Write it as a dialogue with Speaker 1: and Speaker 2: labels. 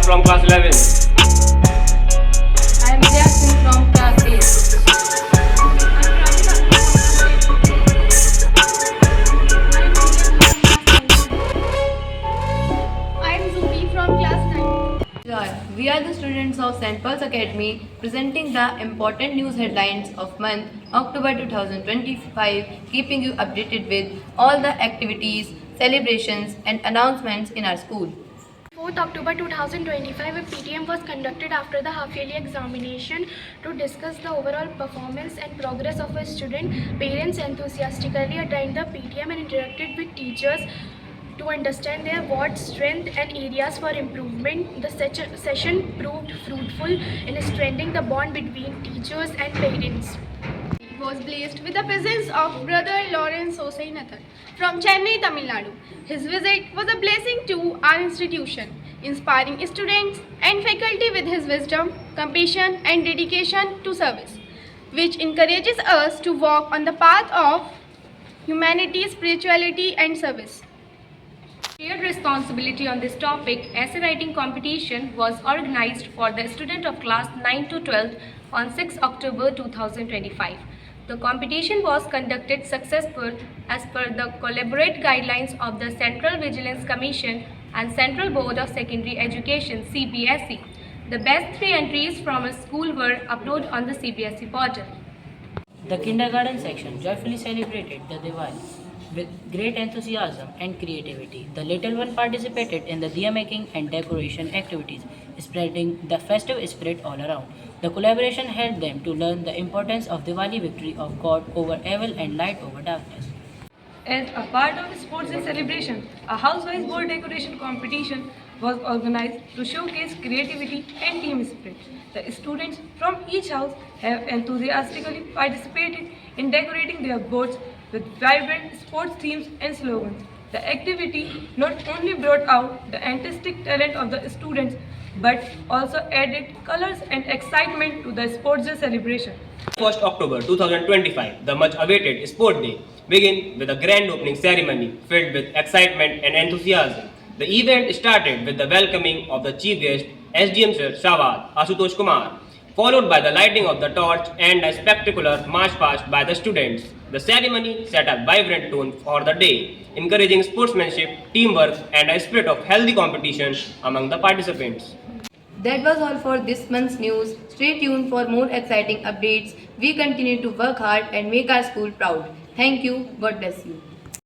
Speaker 1: from class 11.
Speaker 2: I am Vidya Singh from class 8.
Speaker 3: I am Zubi from class 9.
Speaker 2: We are the students of St. Paul's Academy presenting the important news headlines of month October 2025, keeping you updated with all the activities, celebrations and announcements in our school.
Speaker 3: 4th October 2025, a PTM was conducted after the half-yearly examination to discuss the overall performance and progress of a student. Parents enthusiastically attended the PTM and interacted with teachers to understand their what strength and areas for improvement. The session proved fruitful in strengthening the bond between teachers and parents. Was blessed with the presence of Brother Lawrence Osainathan from Chennai, Tamil Nadu. His visit was a blessing to our institution, inspiring students and faculty with his wisdom, compassion, and dedication to service, which encourages us to walk on the path of humanity, spirituality, and service.
Speaker 4: Shared responsibility on this topic, essay writing competition was organized for the student of class 9 to 12 on 6 October 2025. The competition was conducted successfully as per the collaborate guidelines of the Central Vigilance Commission and Central Board of Secondary Education (CBSE). The best 3 entries from a school were uploaded on the CBSE portal.
Speaker 5: The kindergarten section joyfully celebrated the Diwali with great enthusiasm and creativity. The little one participated in the diya making and decoration activities, spreading the festive spirit all around. The collaboration helped them to learn the importance of Diwali victory of God over evil and light over darkness.
Speaker 6: As a part of the sports and celebration, a house-wise board decoration competition was organized to showcase creativity and team spirit. The students from each house have enthusiastically participated in decorating their boards with vibrant sports themes and slogans. The activity not only brought out the artistic talent of the students but also added colors and excitement to the sports day celebration.
Speaker 1: 1st October 2025, the much awaited Sport Day, began with a grand opening ceremony filled with excitement and enthusiasm. The event started with the welcoming of the chief guest, SDM Sir Shawad Asutosh Kumar, followed by the lighting of the torch and a spectacular march past by the students. The ceremony set a vibrant tone for the day, encouraging sportsmanship, teamwork, and a spirit of healthy competition among the participants.
Speaker 2: That was all for this month's news. Stay tuned for more exciting updates. We continue to work hard and make our school proud. Thank you. God bless you.